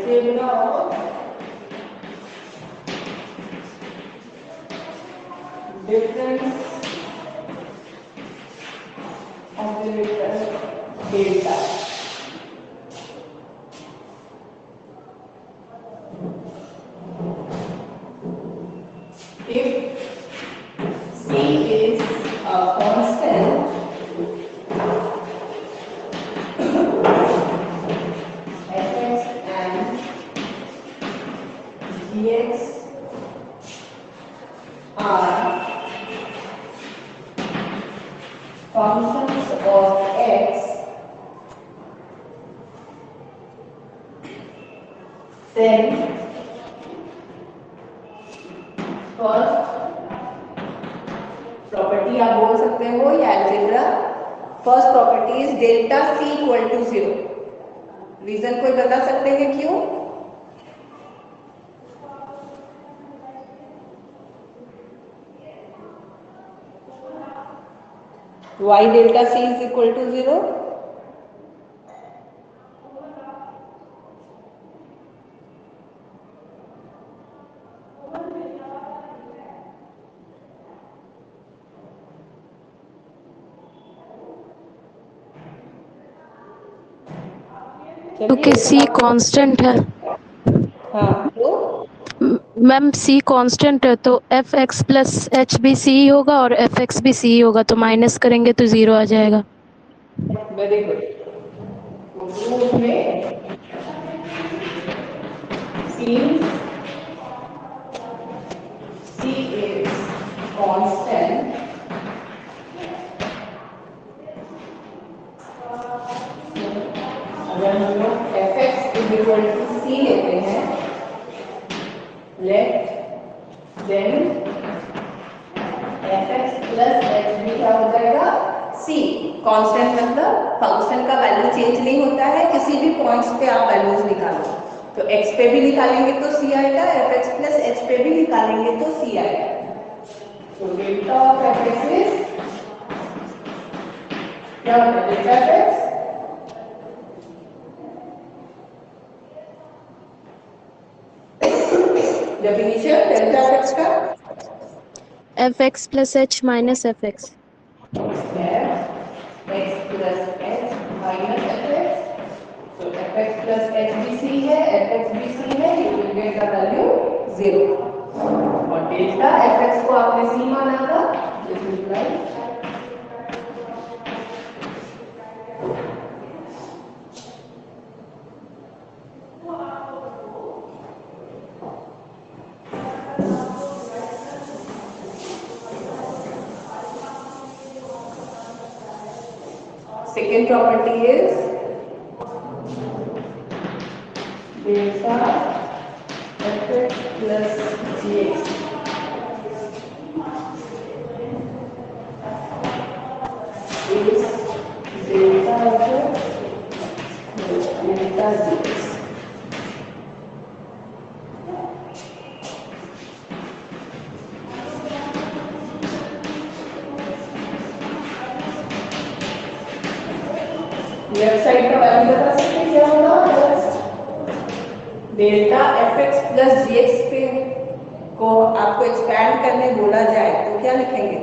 algebra of difference of the vector delta. If C is a constant, fx and gx are functions of x, then first property आप बोल सकते हो या algebra, first property is delta C equal to 0. Reason कोई बता सकते हैं क्यों? Why delta C is equal to 0? क्योंकि सी कांस्टेंट है। हाँ, तो मैम सी कांस्टेंट है तो एफ एक्स प्लस एच भी सी ही होगा और एफ एक्स भी सी ही होगा, तो माइनस करेंगे तो 0 आ जाएगा। Very good. प्रूफ में since C is constant, अगर हम लोग fx is equal to C लेते हैं, let then fx plus h भी क्या हो जाएगा? C. कांस्टेंट मतलब फंक्शन का वैल्यू चेंज नहीं होता है, किसी भी पॉइंट्स पे आप वैल्यूज निकालो, तो x पे भी निकालेंगे तो C आएगा, fx plus h पे भी निकालेंगे तो C आएगा. तो डेल्टा ऑफ fx इज क्या होता है? Delta fx definition delta fx का F x plus H minus F x. x plus h minus fx. So fx plus h भी c है, fx भी c है, you will get the value 0. और delta fx को आपने c माना था, this is right. Second property is delta fx plus gx is delta fx plus delta gx. Left side का वैल्यू बता सकते हैं क्या होगा? डेल्टा fx प्लस gx पे को आपको एक्सपैंड करने बोला जाए तो क्या लिखेंगे?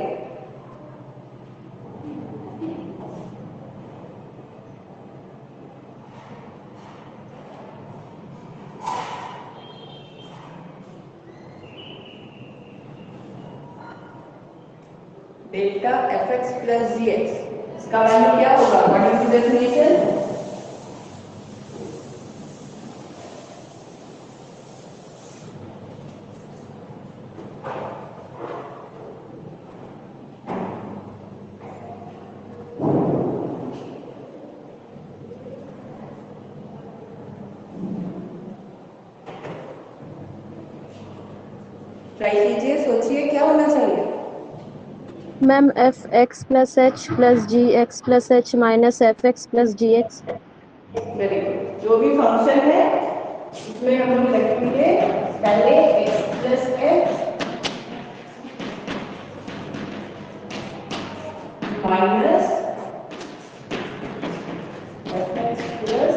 डेल्टा fx प्लस gx, इसका वैल्यू क्या होगा अकॉर्डिंग टू डेफिनेशन? ट्राई कीजिए, सोचिए क्या होना चाहिए? Ma'am F x plus H plus G x plus H minus F x plus G X. Very good. जो भी फंक्शन है उसमें हम लोग लिखेंगे पहले x plus h minus fx plus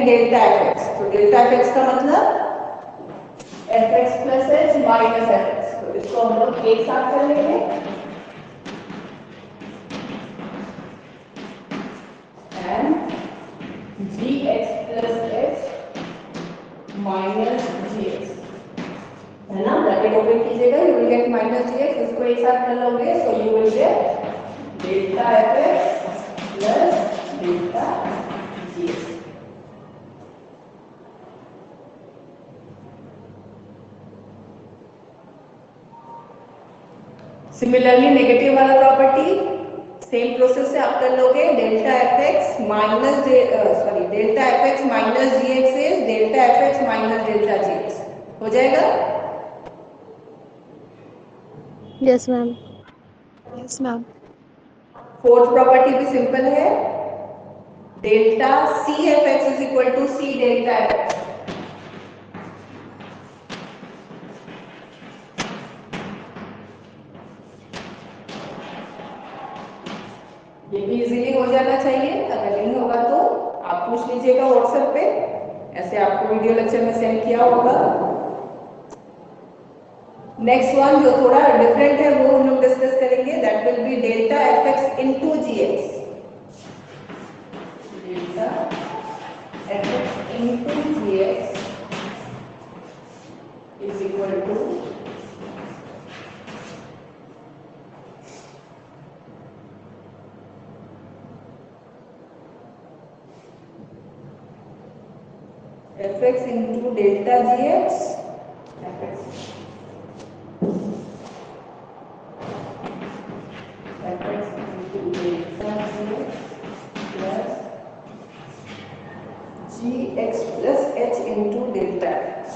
delta F X. तो डेल्टा एफ एक्स का मतलब F x plus H minus F X. तो इसको हम लोग एक साथ कर लेंगे and G x plus H minus G X, है ना। ब्रैकेट ओपन कीजिएगा, you will get minus G X, इसको एक साथ कर लोगे so you will get delta F x plus delta ji X. Similarly negative वाला प्रॉपर्टी सेम प्रोसेस से आप कर लोगे, delta F x minus delta F x minus G X is delta F x minus delta ji X, हो जाएगा। Yes ma'am. Yes ma'am. Fourth property भी simple है, delta C F X is equal to C delta F X. ये भी easily हो जाना चाहिए, अगर नहीं होगा तो आप पूछ लीजिएगा व्हाट्सएप पे, ऐसे आपको वीडियो लेक्चर में सेंड किया होगा। नेक्स्ट वन जो थोड़ा डिफरेंट है वो हम लोग डिस्कस करेंगे, that will be delta F X into G X. Delta F X into G X is equal to F X into delta ji X, F X into delta ji x plus G x plus H into delta X.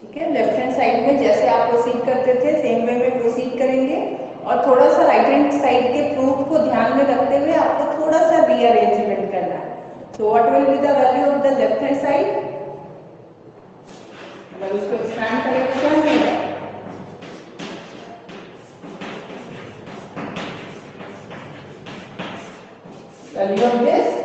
ठीक है, left hand side में जैसे आप proceed करते थे same way में proceed करेंगे, और थोड़ा सा राइट हैंड साइड के प्रूफ को ध्यान में रखते हुए आपको थोड़ा सा रीअरेंजमेंट करना है। So what will be the value of the left hand side, अगर उसको एक्सपैंड करें तो क्या मिलेगा, value of this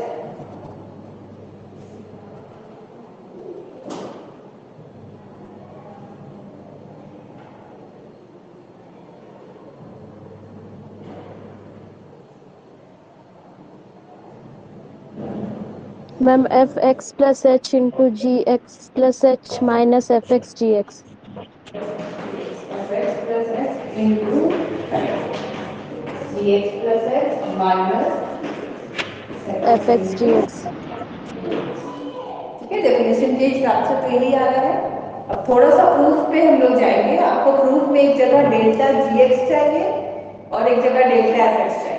ma'am F x plus H into G x plus H minus F X G X. F x plus H into G x plus H minus F X G X. ठीक है, definition के हिसाब से तो यही आ रहा है। अब थोड़ा सा प्रूफ पे हम लोग जाएंगे, आपको प्रूफ में एक जगह डेल्टा जी एक्स चाहिए और एक जगह डेल्टा एफ एक्स चाहिए।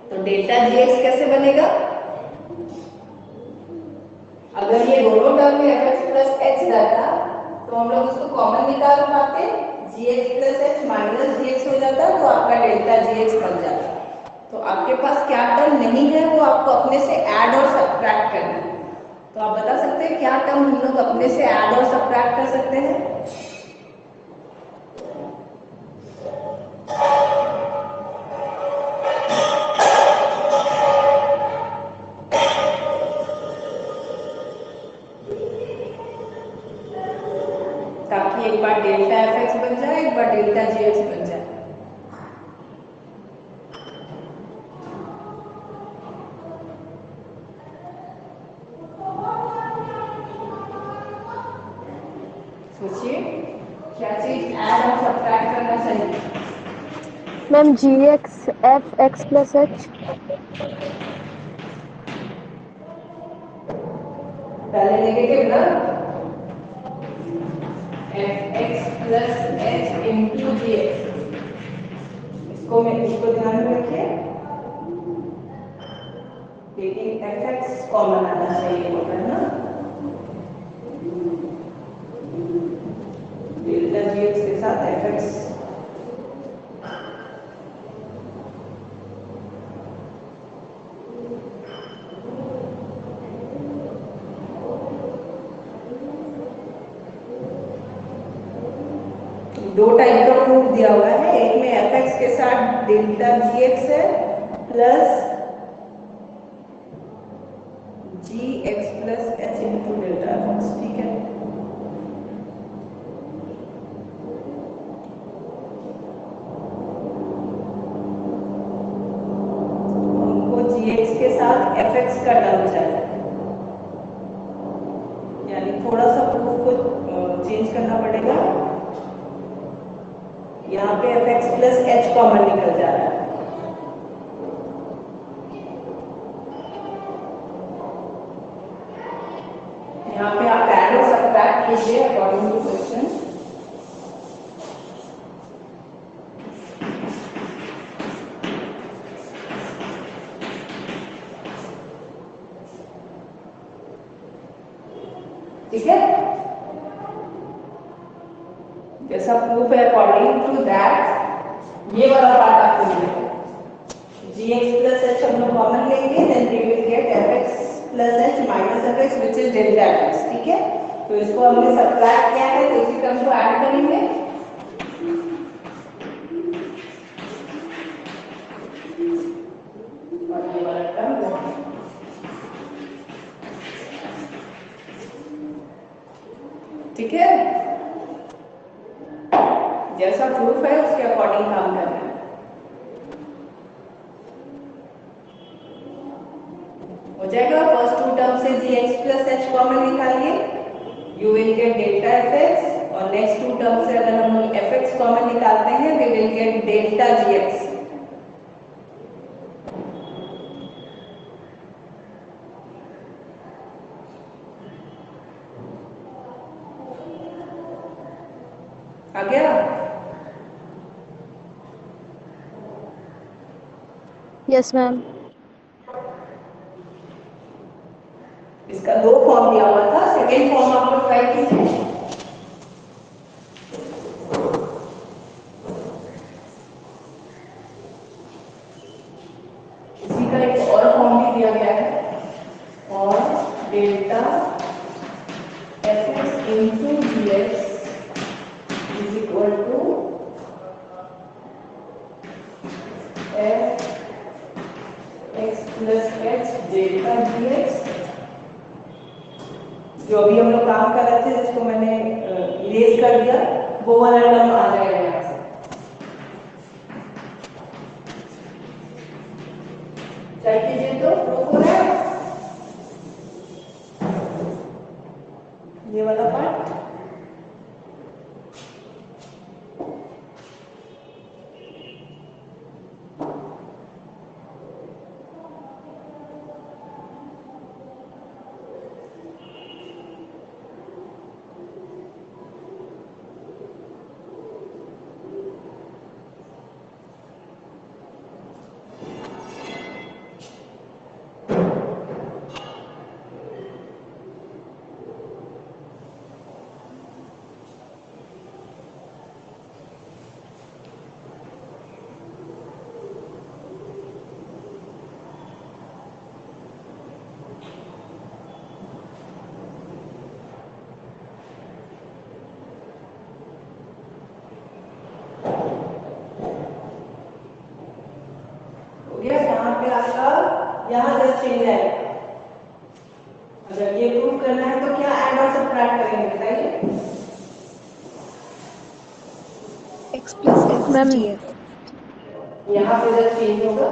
तो डेल्टा जी एक्स कैसे बनेगा, अगर ये दोनों टर्म में एफ एक्स प्लस एच रहता तो हम लोग उसको कॉमन निकाल पाते, जी x plus H minus G X हो जाता, तो आपका डेल्टा जी एक्स बन जाता। तो आपके पास क्या टर्म नहीं है वो आपको अपने से ऐड और सब्ट्रैक्ट करना है। तो आप बता सकते हैं क्या टर्म हम लोग अपने से ऐड और सब्ट्रैक्ट कर सकते हैं। ताकि एक बार डेल्टा एफ एक्स बन जाए, एक बार डेल्टा जी एक्स बन जाए। सोचिए क्या चीज ऐड और सब्ट्रैक्ट करना चाहिए। Ma'am G X F x plus H. पहले नेगेटिव ना, F x plus H into G X, इसको ध्यान में रखिए, लेकिन एफ एक्स कॉमन आना चाहिए होगा ना, डेल्टा जी एक्स के साथ एफ एक्स। दो टाइप का प्रूफ दिया हुआ है, एक में एफ एक्स के साथ डेल्टा जी एक्स है plus G x plus H into delta F X, ठीक है। हमको जी एक्स के साथ एफ एक्स का टर्म चाहिए, यानी थोड़ा सा प्रूफ को चेंज करना पड़ेगा। यहाँ पे F x plus H common निकल जा रहा है, यहाँ पे आप ऐड और सब्ट्रैक्ट कीजिए अकॉर्डिंग टू क्वेश्चन। ठीक है, जैसा प्रूफ है अकॉर्डिंग टू दैट ये वाला पार्ट आपको मिलेगा। जी एक्स प्लस एच हम लोग कॉमन लेंगे, then we will get F x plus H minus F X which is delta F X, ठीक है। तो इसको हमने सब्ट्रैक्ट किया है, तो इसी टर्म को ऐड करेंगे। और ये वाला टर्म ठीक है, जैसा प्रूफ है उसके अकॉर्डिंग काम करना है। हो जाएगा, फर्स्ट टू टर्म से G x plus H common निकालिए, you will get delta F X, और नेक्स्ट टू टर्म से अगर हम लोग एफ एक्स कॉमन निकालते हैं we will get delta ji X. आ गया? Yes ma'am. इसका दो फॉर्म दिया हुआ था, सेकेंड फॉर्म आप लोग ट्राई कीजिए। इसी का एक और फॉर्म भी दिया गया है, और delta F X into G X is equal to F x plus H delta ji X. जो अभी हम लोग काम कर रहे थे जिसको मैंने इरेज कर दिया, वो वाला टर्म आ जाएगा यहाँ से। चेक कीजिए तो प्रूफ हो रहा है ये वाला पार्ट। यहाँ जस्ट चेंज आएगा। अगर ये प्रूव करना है तो क्या ऐड और सब्ट्रैक्ट करेंगे बताइए? x plus f ma'am df। यहाँ पे जस्ट चेंज होगा,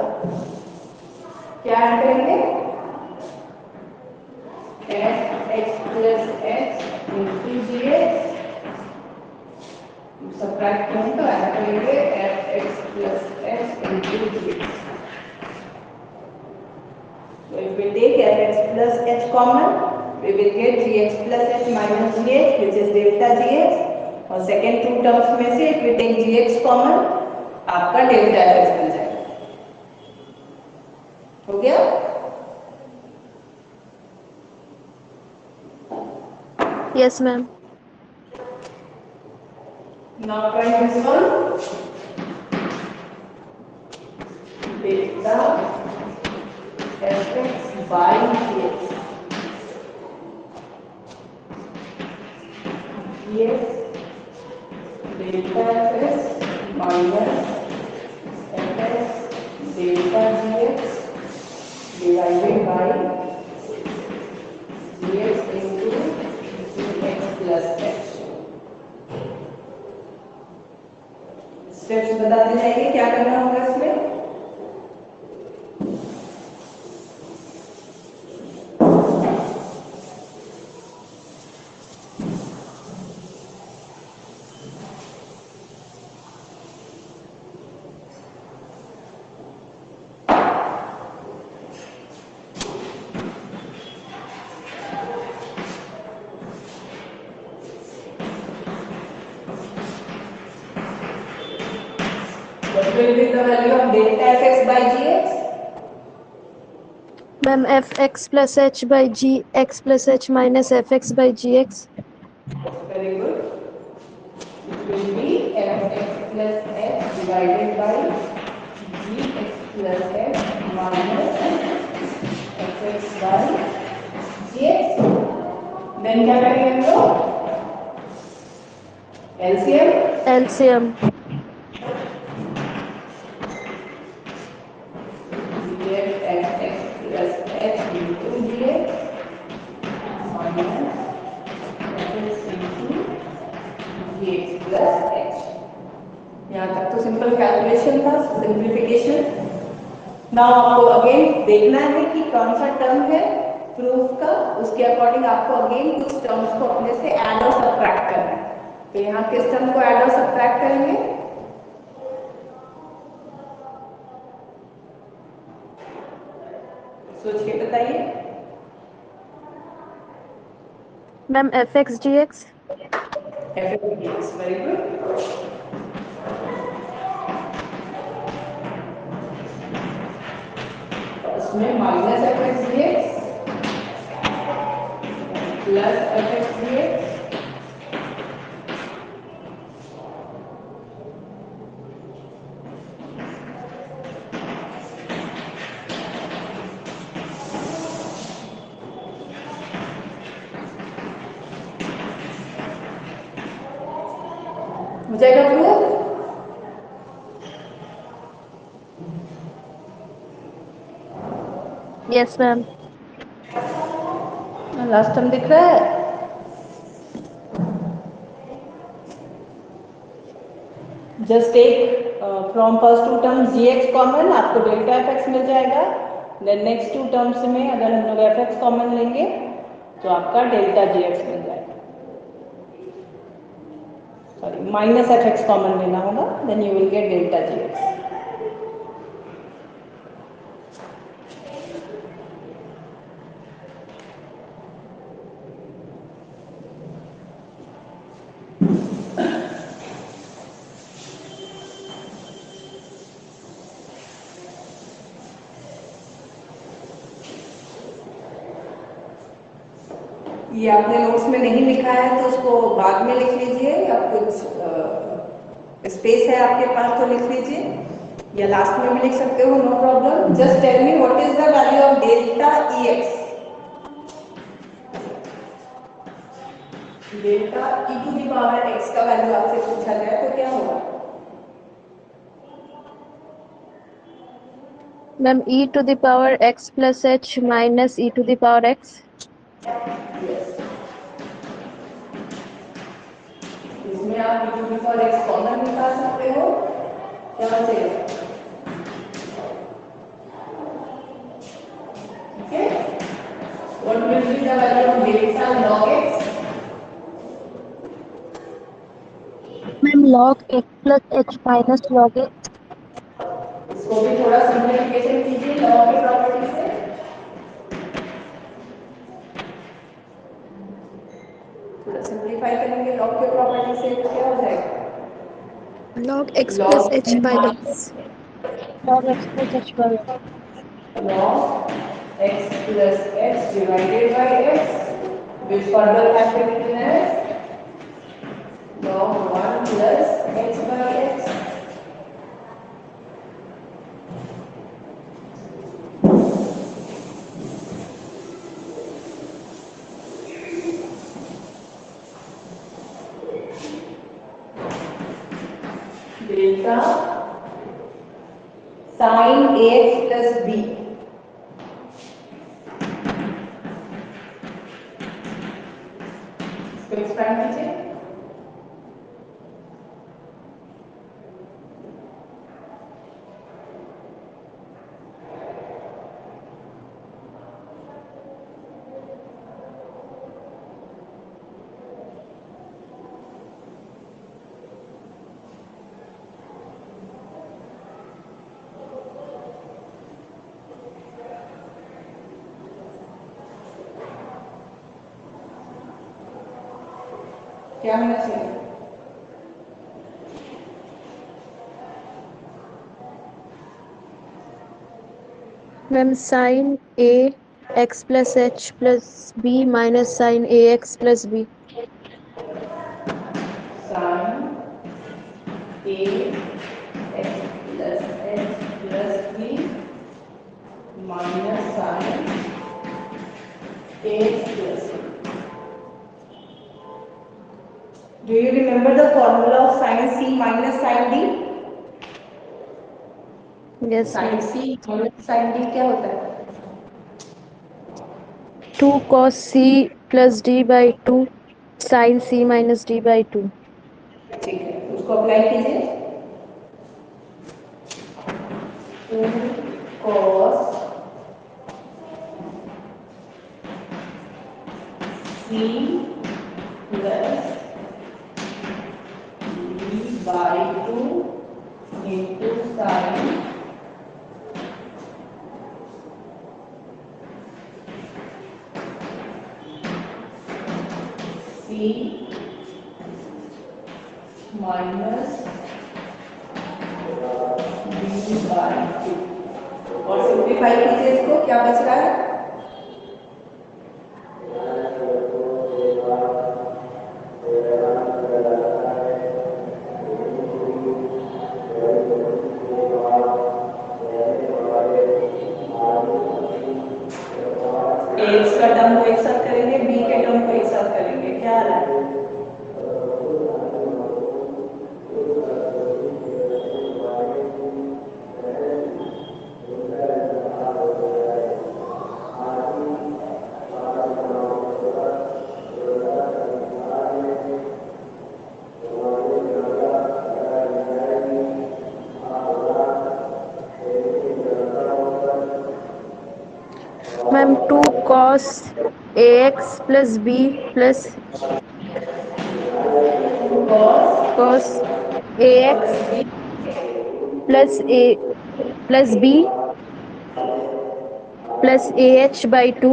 क्या ऐड करेंगे? F x plus H into G X, subtract करें तो ऐड करेंगे F x plus H into G X. So if we take fx plus h common, we will get gx plus h minus gh, which is delta gx. और second two terms में से if we take gx common, आपका delta fx बन जाएगा। हो गया? Yes ma'am. Now try this one. Delta fx by gx, gx delta f minus F x delta ji x divided by g x into x plus h. Steps बताते जाइए क्या करना होगा इसमें। What will be the value of delta fx by gx? Ma'am F x plus h by g x plus H minus F x by g x. Very good. It will be fx plus h divided by gx plus h minus fx by gx. Then क्या करेंगे हम लोग? LCM. LCM Gx fx plus h into gx minus fx into gx plus h. यहाँ तक तो simple calculation था, simplification. Now आपको again देखना है कि कौन सा टर्म है प्रूफ का, उसके अकॉर्डिंग आपको अगेन कुछ टर्म्स को अपने से ऐड और सब्ट्रैक्ट करना है। तो यहाँ किस टर्म को ऐड और सब्ट्रैक्ट करेंगे? सोच के बताइए। Ma'am F X G X. fx, very good. उसमें minus fx dx plus fx dx हो जाएगा proof. Yes ma'am. Last term दिख रहा है? Just take from first two terms gx common, आपको डेल्टा fx मिल जाएगा। देन नेक्स्ट टू टर्म्स में अगर हम लोग fx कॉमन लेंगे तो आपका डेल्टा gx मिल जाएगा। सॉरी, माइनस fx कॉमन लेना होगा, then you will get delta gx। ये आपने नोट्स में नहीं लिखा है तो उसको बाद में लिख लीजिए, या कुछ स्पेस है आपके पास तो लिख लीजिए, या लास्ट में भी लिख सकते हो, no problem. Just tell me what is the value of delta EX। Delta e to the power x का वैल्यू आपसे पूछा जाए तो क्या होगा? Ma'am e to the power x plus H minus e to the power x. Yes. इसमें आप e to the power x common निकाल सकते हो, क्या बचेगा? ठीक है। What will be the value of delta log x? Ma'am log x plus H minus log x. इसको भी थोड़ा सिंप्लीफिकेशन कीजिए लॉग की प्रॉपर्टी से। थोड़ा सिंप्लीफाई करेंगे लॉग की प्रॉपर्टी से तो क्या हो जाएगा? log x plus log h by x. Log x plus h by x. log x plus h divided by x, which further has been written as log 1 plus h by x। Delta sine ax plus b। इसको expand कीजिए। क्या होना चाहिए? Ma'am sine a x plus H plus b minus sine a x plus b. Sine a x plus H plus b minus sine a x plus b. Do you remember the formula of sin c minus sin d? Yes sin ma'am. c minus sin d क्या होता है? 2 cos c plus d by 2 sine c minus d by 2। ठीक है, उसको apply कीजिए। 2 cos c plus d by 2 into sin c minus d by 2 और simplify कीजिए इसको, क्या बच रहा है? एक्स का टर्म को एक साथ करेंगे, बी के टर्म को एक साथ करेंगे, क्या आ रहा है? Ma'am 2 cos a x plus b plus cos a x plus a plus b plus a h by 2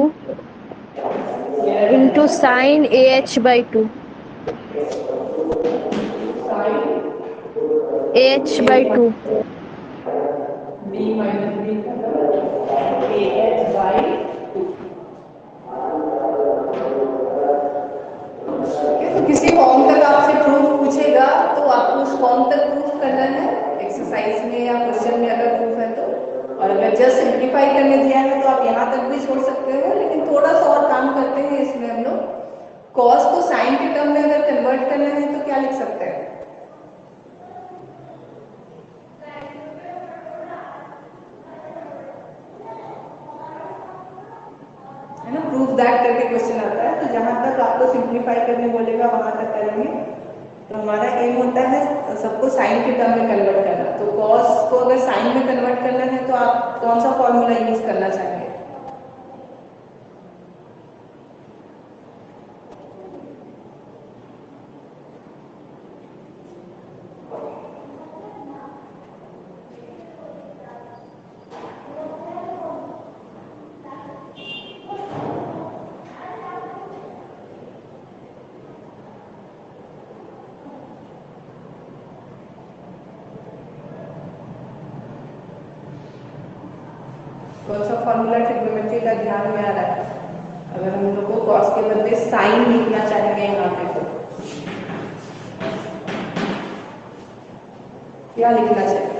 into sine a h by 2 a h by 2। B minus b a h by 2। तो किसी form तक आपसे proof पूछेगा तो आपको उस form तक proof करना है एक्सरसाइज में या क्वेश्चन में अगर प्रूफ है तो। और अगर जस्ट सिंप्लीफाई करने दिया है तो आप यहाँ तक भी छोड़ सकते हो, लेकिन थोड़ा सा और काम करते हैं इसमें हम लोग। कॉस को साइन के टर्म में अगर कन्वर्ट करना है तो क्या लिख सकते हैं? है ना, प्रूफ दैट करके क्वेश्चन आता है। तो जहां तक आपको सिंप्लीफाई करने बोलेगा वहां तक करेंगे। तो हमारा एम होता है सबको साइन के टर्म में कन्वर्ट करना। तो कॉस को अगर साइन में कन्वर्ट करना है तो आप कौन सा फॉर्मूला यूज करना चाहेंगे? कौन सा फॉर्मूला ट्रिग्नोमेट्री का ध्यान में आ रहा है? अगर हम लोग को कॉस के बदले साइन लिखना चाहेंगे यहाँ पे तो क्या लिखना चाहिए?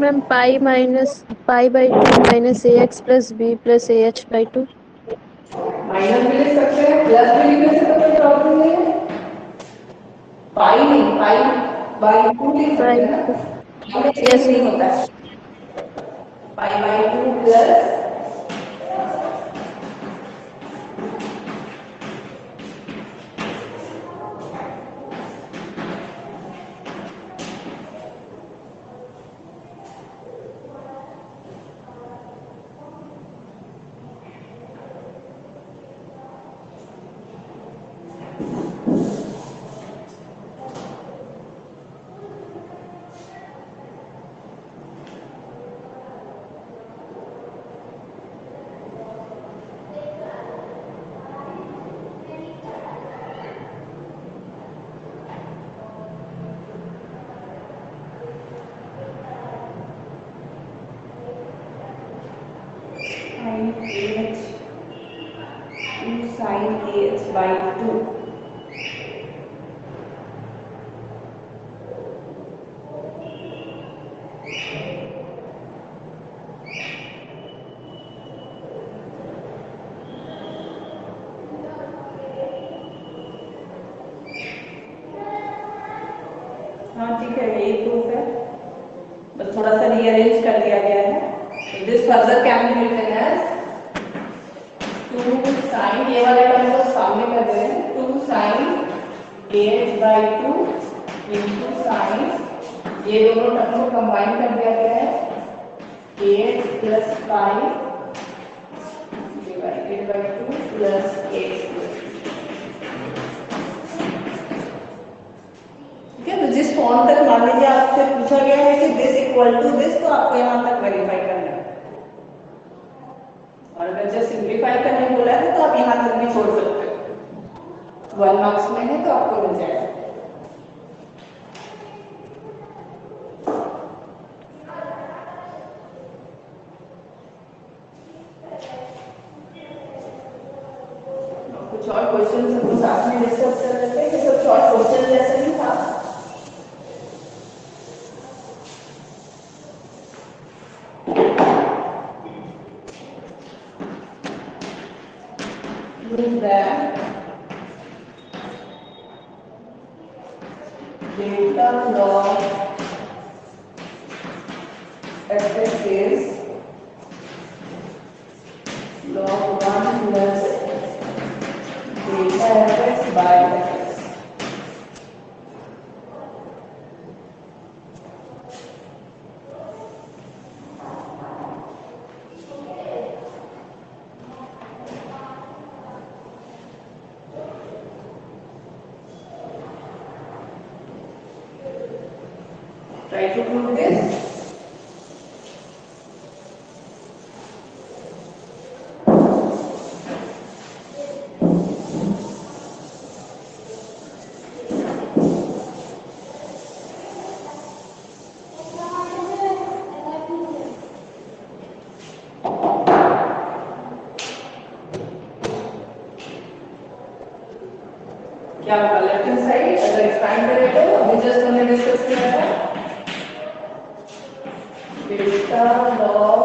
Ma'am पाई/2 minus ax+b+ah/2। माइनस भी लिख सकते हैं, प्लस भी लिख सकते हैं, कोई प्रॉब्लम नहीं है। पाई नहीं, पाई/2 लिख सकते पाई हैं ना, पाई में चेंज यस नहीं मैम। होता है। पाई/2 प्लस sin ax/2। हाँ ठीक है, यही प्रूफ है, बस थोड़ा सा रीअरेंज कर दिया गया है। This further can be written as 2 sin, ये वाले टर्म को सामने कर दे रहे हैं, 2 sin ax/2 into sin, ये दोनों टर्म को कंबाइन कर दिया गया है, ax plus pi divided by 2 plus ax। ठीक है, तो जिस फॉर्म तक मान लीजिए आपसे पूछा गया है कि दिस इक्वल टू दिस, तो आपको यहाँ तक वेरीफाई करना है, और अगर जस्ट सिंप्लीफाई करने बोला है तो आप यहाँ तक भी छोड़ सकते हो। 1 मार्क्स में है तो आपको मिल जाएगा। कुछ और क्वेश्चन सबको साथ में डिस्कस कर लेते हैं, कि कुछ और क्वेश्चन जैसा ही था। Prove that delta log fx is log 1 plus delta fx by fx। Try to prove this। क्या होगा लेफ्ट हैंड साइड अगर एक्सपैंड करें तो अभी जस्ट हमने डिस्कस किया है डेल्टा लॉग,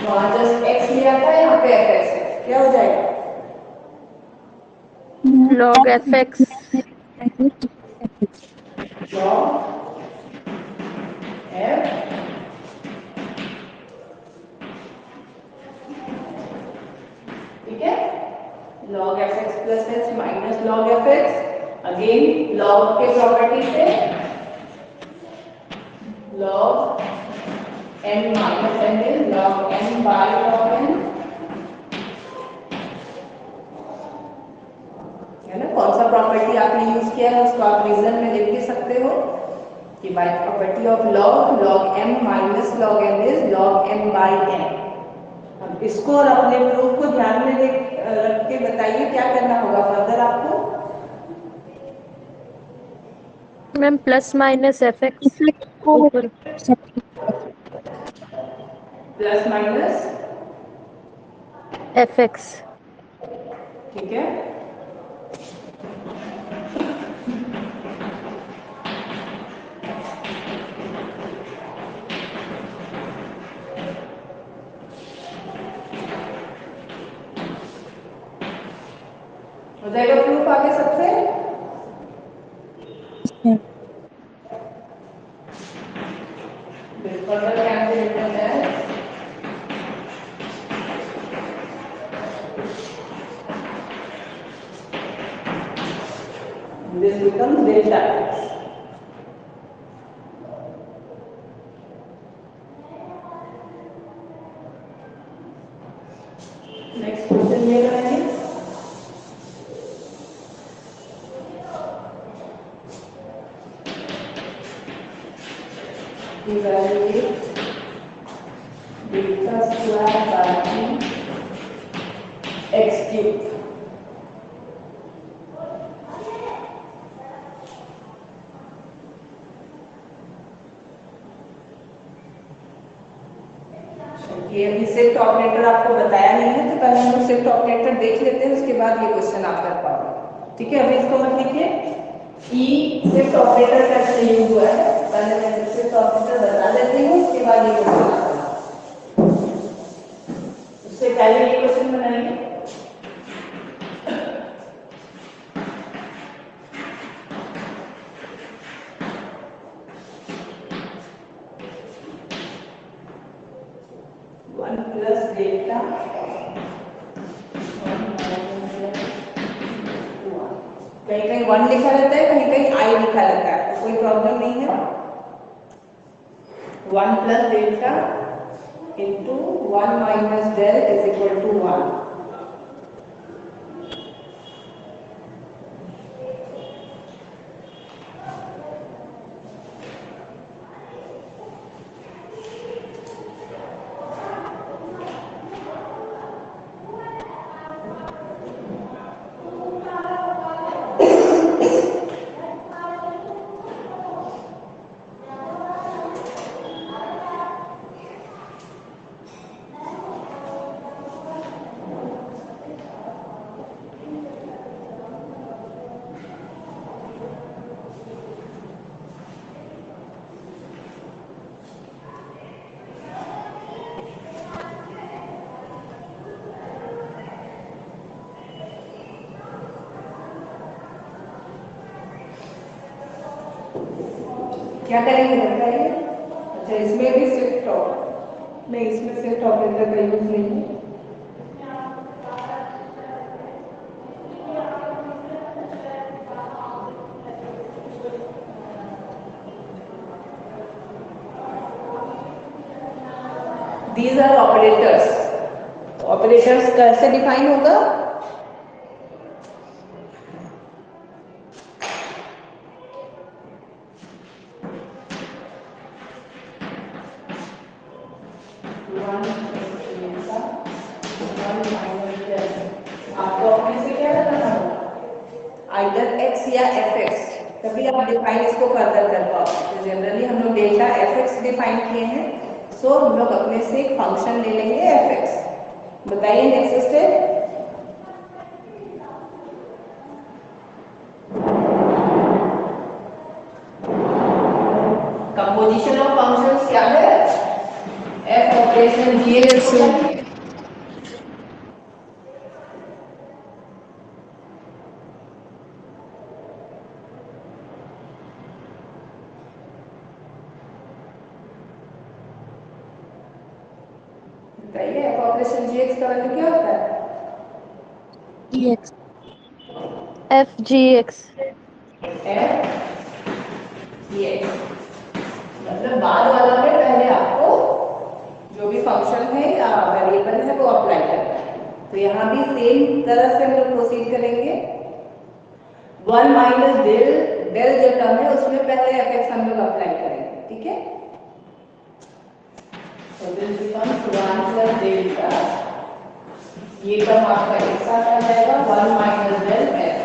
वहां जस्ट x लिया था, यहाँ पे fx है, क्या हो जाएगा? log fx log f, ठीक है, log fx plus h minus log fx, again log के प्रॉपर्टी से log n minus n is log n by log n, है ना। कौन सा प्रॉपर्टी आपने यूज किया है उसको आप रीजन में लिख भी सकते हो कि by property of log, log m minus log n is log m by n। अब इसको और अपने प्रूफ को ध्यान में रख के बताइए क्या करना होगा फर्दर आपको। मैम प्लस माइनस fx ऊपर प्लस माइनस fx ठीक है, जाएगा प्रूफ आगे सबसे? Further can be written as this becomes delta x. Next question ये रहेंगे evaluate delta square by x cube. ये अभी शिफ्ट ऑपरेटर आपको बताया नहीं है तो पहले हम लोग शिफ्ट ऑपरेटर देख लेते हैं, उसके बाद ये क्वेश्चन आप कर पाओगे। ठीक है, अभी इसको मत लिखिए। ई शिफ्ट ऑपरेटर का यूज हुआ है, पहले मैं शिफ्ट ऑपरेटर बता देती हूँ, उसके बाद ये क्वेश्चन आता है। उससे पहले ये क्वेश्चन बनाएंगे। डेल्टा कहीं कहीं 1 लिखा रहता है, कहीं कहीं आई लिखा रहता है, तो कोई प्रॉब्लम नहीं है। 1 plus delta into 1 minus del is equal to 1। क्या करेंगे बताइए? अच्छा, इसमें भी शिफ्ट ऑपरेटर नहीं, इसमें शिफ्ट ऑपरेटर का यूज नहीं है। These are operators. ऑपरेटर्स कैसे डिफाइन होगा? आपको अपने से क्या करना होगा? आइदर x या fx, तभी आप डिफाइन इसको फर्दर कर पाओगे। तो जनरली हम लोग डेल्टा fx डिफाइन किए हैं, सो हम लोग अपने से एक फंक्शन ले लेंगे fx। बताइए next step. Composition of functions क्या है? f ऑपरेशन gx बताइए, f ऑपरेशन gx का वैल्यू क्या होता है? gx f gx f gx मतलब बाद वाला में पहले आपको जो भी फंक्शन है या वेरिएबल है वो अप्लाई करना है। तो यहाँ भी सेम तरह से हम लोग प्रोसीड करेंगे। 1 माइनस डेल, डेल जो टर्म है उसमें पहले fx हम लोग अप्लाई करेंगे। ठीक है, तो दिस बिकम्स 1 प्लस डेल्टा, ये टर्म आपका एक साथ आ जाएगा 1 माइनस डेल fx।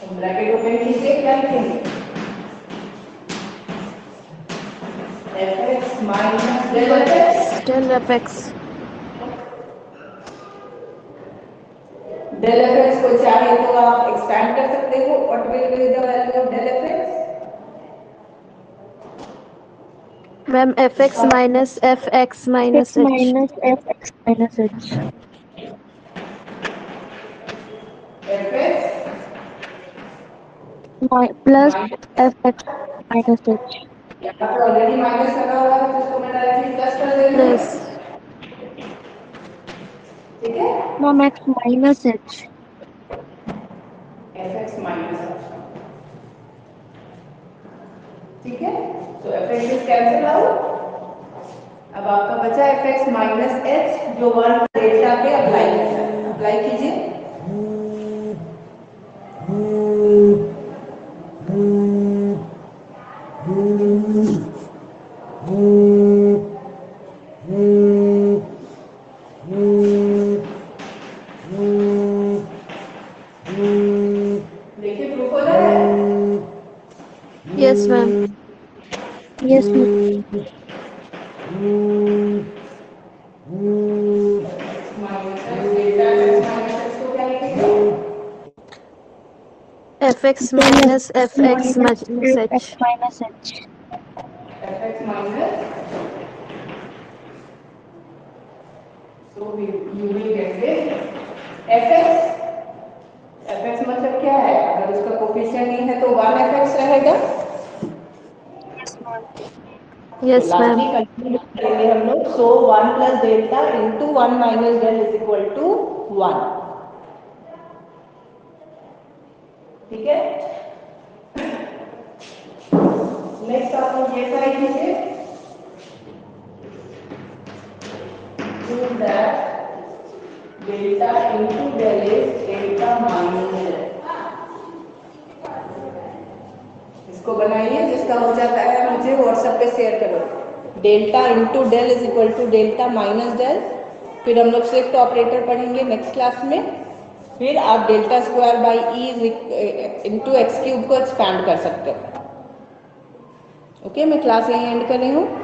तो ब्रैकेट ओपन कीजिए, क्या लिखेंगे? fx minus del fx। del fx del fx को चाहे तो आप एक्सपैंड कर सकते हो। What will be the value of del fx? Ma'am fx minus fx minus h fx minus h. fx plus f x minus h यहाँ पे already minus लगा हुआ है तो इसको मैं डायरेक्टली प्लस कर देंगे, प्लस ठीक है, ma'am x minus H F x minus, ठीक है। तो एफ एक्स कैंसिल आउट, अब आपका बचा एफ एक्स माइनस एच जो वन डेल्टा पे अप्लाई किया है, अप्लाई कीजिए। देखिए प्रूफ हो रहा है। Yes ma'am yes ma'am F x minus F x minus H minus H fx minus, so you will get this fx मतलब क्या है, अगर उसका कोफिशिएंट नहीं है तो 1 fx रहेगा। यस मैम लास्टली कंटिन्यू करेंगे हम लोग, so 1 plus delta into 1 minus del is equal to 1, ठीक है। नेक्स्ट आप लोग ये साइड लीजिए, prove that delta into del is delta minus del, इसको बनाइए, जिसका हो जाता है मुझे व्हाट्सएप पे शेयर करो। Delta into del is equal to delta minus del, फिर हम लोग शिफ्ट ऑपरेटर पढ़ेंगे नेक्स्ट क्लास में, फिर आप delta square by e into x cube को एक्सपैंड कर सकते हो। ओके, मैं क्लास यहीं एंड कर रही हूँ।